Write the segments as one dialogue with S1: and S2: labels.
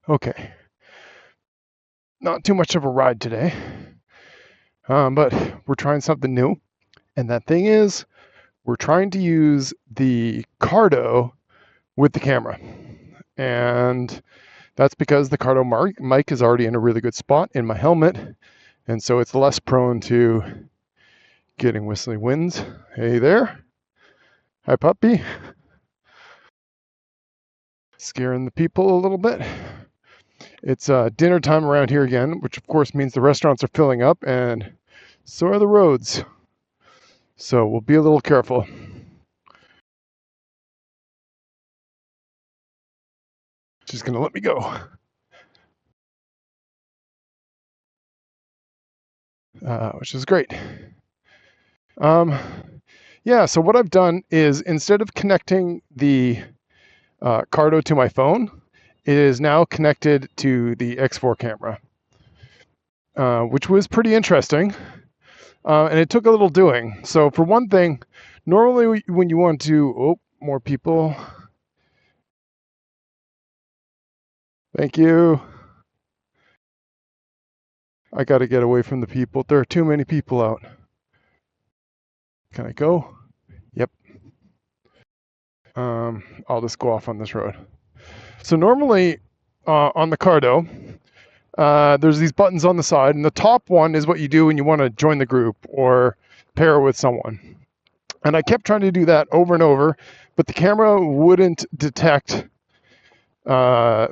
S1: Okay, not too much of a ride today, but we're trying something new. And that thing is, we're trying to use the cardo with the camera. And that's because the cardo mic is already in a really good spot in my helmet. And so it's less prone to getting whistling winds. Hey there. Hi, puppy. Scaring the people a little bit. It's dinner time around here again, which of course means the restaurants are filling up and so are the roads. So we'll be a little careful. She's going to let me go, which is great. Yeah, so what I've done is instead of connecting the cardo to my phone, it is now connected to the X4 camera, which was pretty interesting. And it took a little doing. So for one thing, normally when you want to, more people. Thank you. I got to get away from the people. There are too many people out. Can I go? Yep. I'll just go off on this road. So normally on the cardo, there's these buttons on the side, and the top one is what you do when you want to join the group or pair with someone. And I kept trying to do that over and over, but the camera wouldn't detect the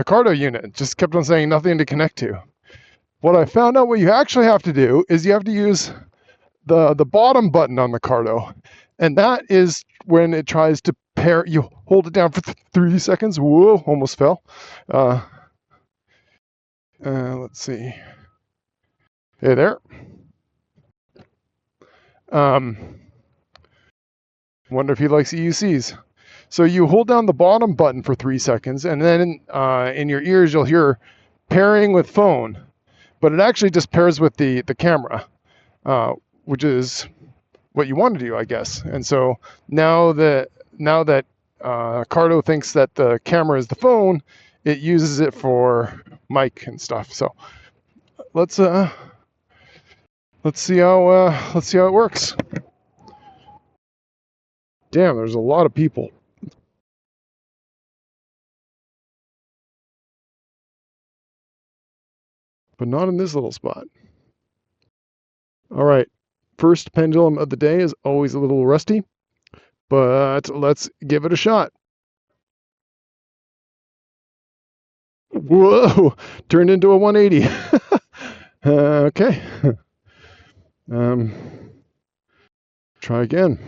S1: cardo unit. It just kept on saying nothing to connect to. What I found out what you actually have to do is you have to use the bottom button on the cardo, and that is when it tries to pair. You hold it down for 3 seconds. Whoa, almost fell. Let's see. Hey there. Wonder if he likes EUCs. So you hold down the bottom button for 3 seconds, and then in your ears you'll hear pairing with phone, but it actually just pairs with the camera, which is what you want to do, I guess. And so now that cardo thinks that the camera is the phone, it uses it for mic and stuff. So let's see how it works. Damn, there's a lot of people. But not in this little spot. All right, first pendulum of the day is always a little rusty, but let's give it a shot. Whoa, turned into a 180. Okay. Try again.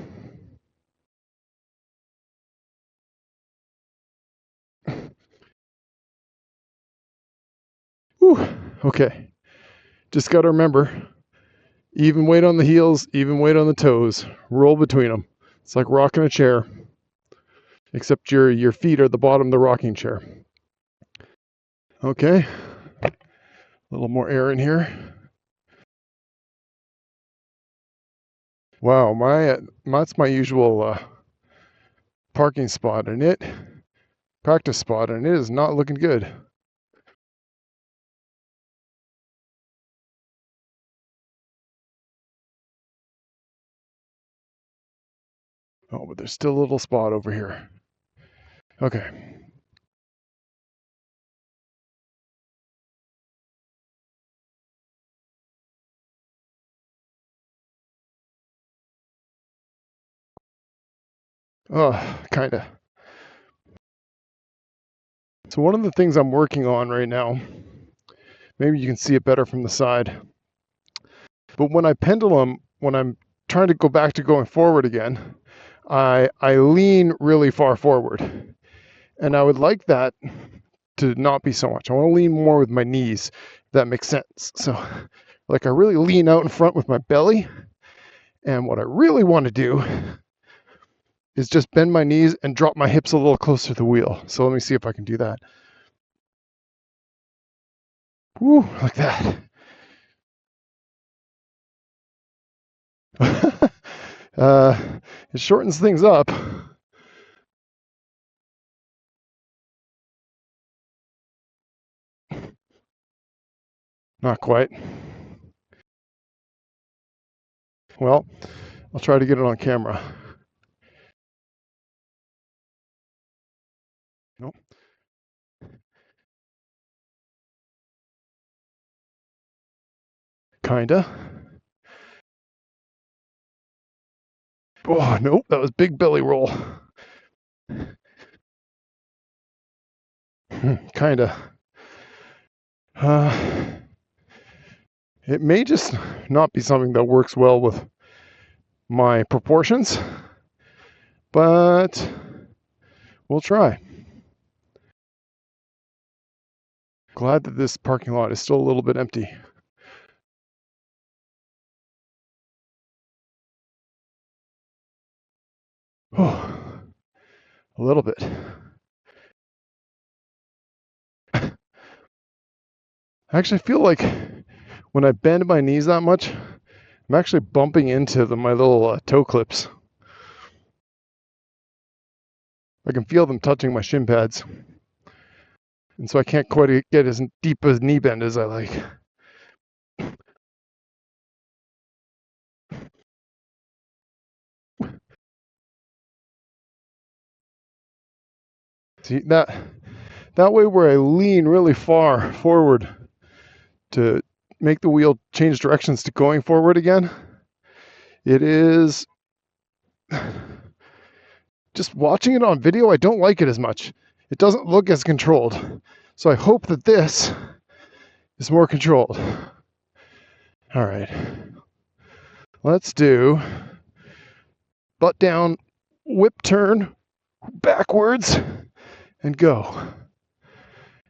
S1: Whew. Okay. Just got to remember, even weight on the heels, even weight on the toes. Roll between them. It's like rocking a chair, except your feet are the bottom of the rocking chair. Okay. A little more air in here. Wow, that's my usual parking spot, and practice spot, and it is not looking good. Oh, but there's still a little spot over here. Okay. Oh, kind of. So one of the things I'm working on right now, maybe you can see it better from the side, but when I pendulum, when I'm trying to go back to going forward again, I lean really far forward. And I would like that to not be so much. I want to lean more with my knees, if that makes sense. So like I really lean out in front with my belly. And what I really want to do is just bend my knees and drop my hips a little closer to the wheel. So let me see if I can do that. Woo, like that. It shortens things up. Not quite. Well, I'll try to get it on camera. Nope. Kinda. Oh, nope, that was big belly roll. Kinda. It may just not be something that works well with my proportions, but we'll try. Glad that this parking lot is still a little bit empty. Oh, a little bit. I actually feel like when I bend my knees that much, I'm actually bumping into my little toe clips. I can feel them touching my shin pads. And so I can't quite get as deep a knee bend as I like. See, that way where I lean really far forward to make the wheel change directions to going forward again, it is just watching it on video, I don't like it as much. It doesn't look as controlled. So I hope that this is more controlled. All right. Let's do butt down, whip turn, backwards, and go.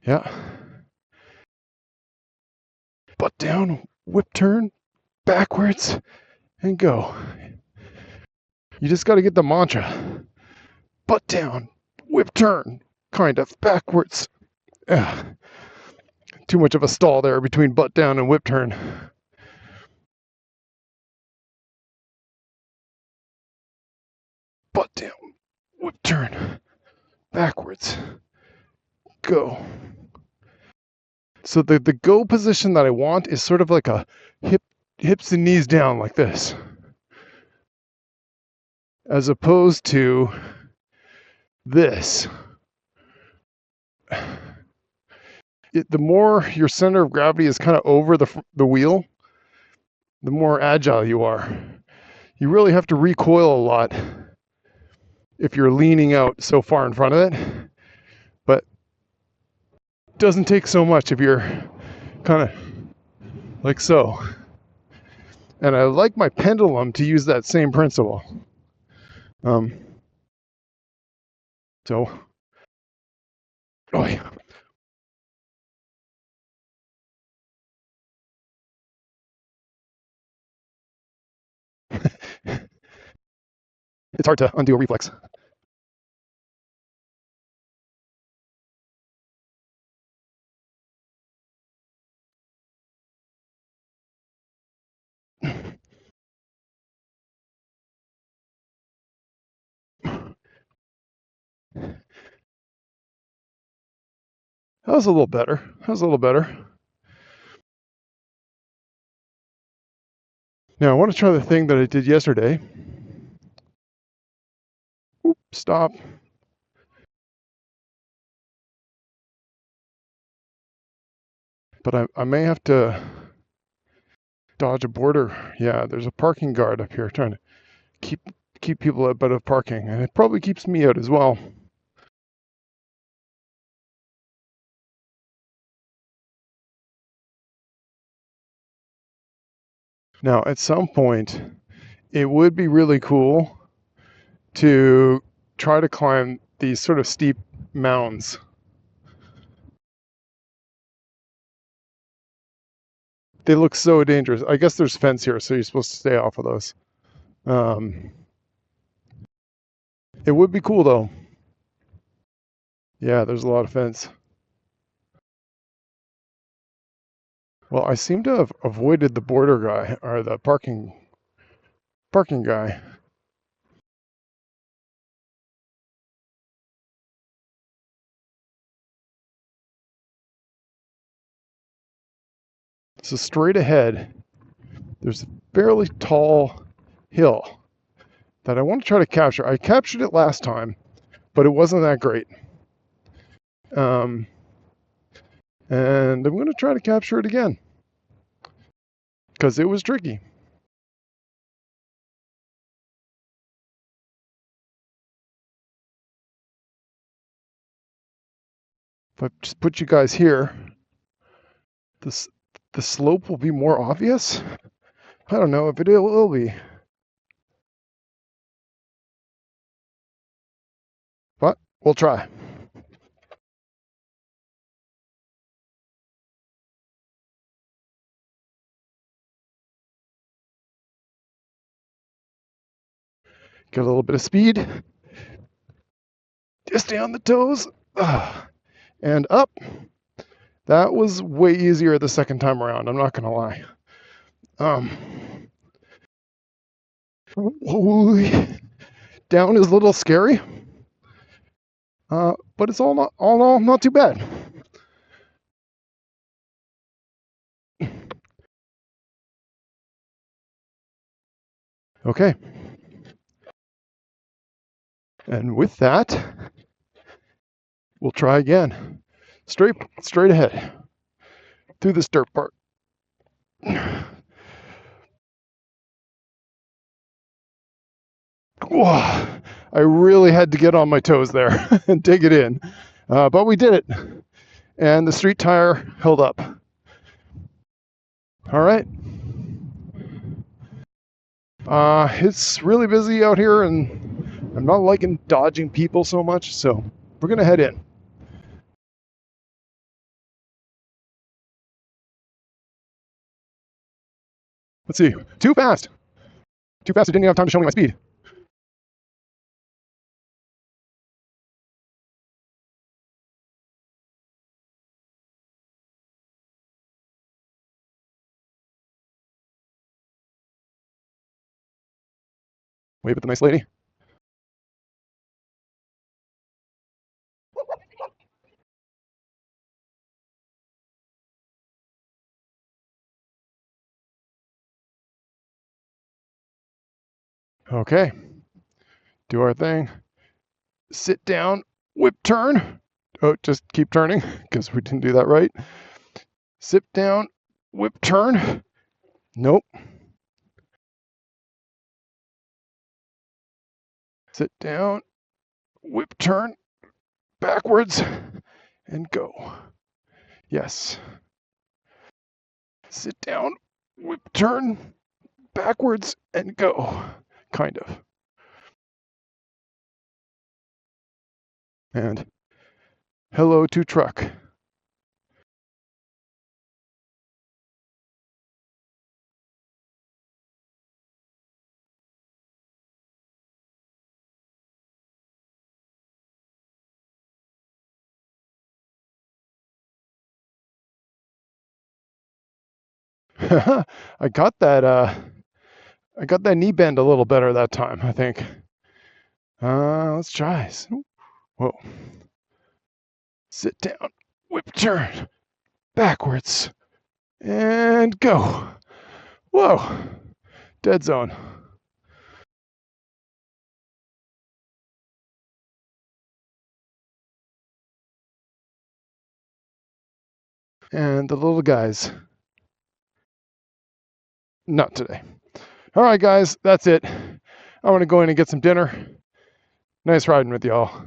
S1: Yeah. Butt down, whip turn, backwards, and go. You just got to get the mantra. Butt down, whip turn, kind of backwards. Ugh. Too much of a stall there between butt down and whip turn. Butt down, whip turn, backwards, go. So the go position that I want is sort of like a hips and knees down like this, as opposed to this. The more your center of gravity is kind of over the wheel, the more agile you are. You really have to recoil a lot if you're leaning out so far in front of it, but it doesn't take so much if you're kind of like so. And I like my pendulum to use that same principle. So, oh yeah. It's hard to undo a reflex. That was a little better. That was a little better. Now I want to try the thing that I did yesterday. Oop, stop. But I may have to dodge a border. Yeah, there's a parking guard up here trying to keep people out of parking, and it probably keeps me out as well. Now, at some point, it would be really cool to try to climb these sort of steep mounds. They look so dangerous. I guess there's fence here, so you're supposed to stay off of those. It would be cool though. Yeah, there's a lot of fence. Well, I seem to have avoided the border guy or the parking guy. So straight ahead, there's a fairly tall hill that I want to try to capture. I captured it last time, but it wasn't that great. And I'm going to try to capture it again because it was tricky. If I just put you guys here, the slope will be more obvious. I don't know if it will be, but we'll try. Get a little bit of speed. Just stay on the toes. And up. That was way easier the second time around, I'm not going to lie. Down is a little scary, but it's all in all not too bad. Okay. And with that, we'll try again. Straight ahead through this dirt part. Whoa, I really had to get on my toes there and dig it in, but we did it, and the street tire held up. All right. It's really busy out here, and I'm not liking dodging people so much, so we're gonna head in. Let's see. Too fast. Too fast. I didn't even have time to show me my speed. Wave at the nice lady. Okay. Do our thing. Sit down. Whip turn. Oh, just keep turning because we didn't do that right. Sit down. Whip turn. Nope. Sit down. Whip turn. Backwards. And go. Yes. Sit down. Whip turn. Backwards and go. Kind of. And hello to truck. I got that knee bend a little better that time, I think. Let's try. Whoa. Sit down, whip turn, backwards, and go. Whoa, dead zone. And the little guys. Not today. All right, guys, that's it. I want to go in and get some dinner. Nice riding with y'all.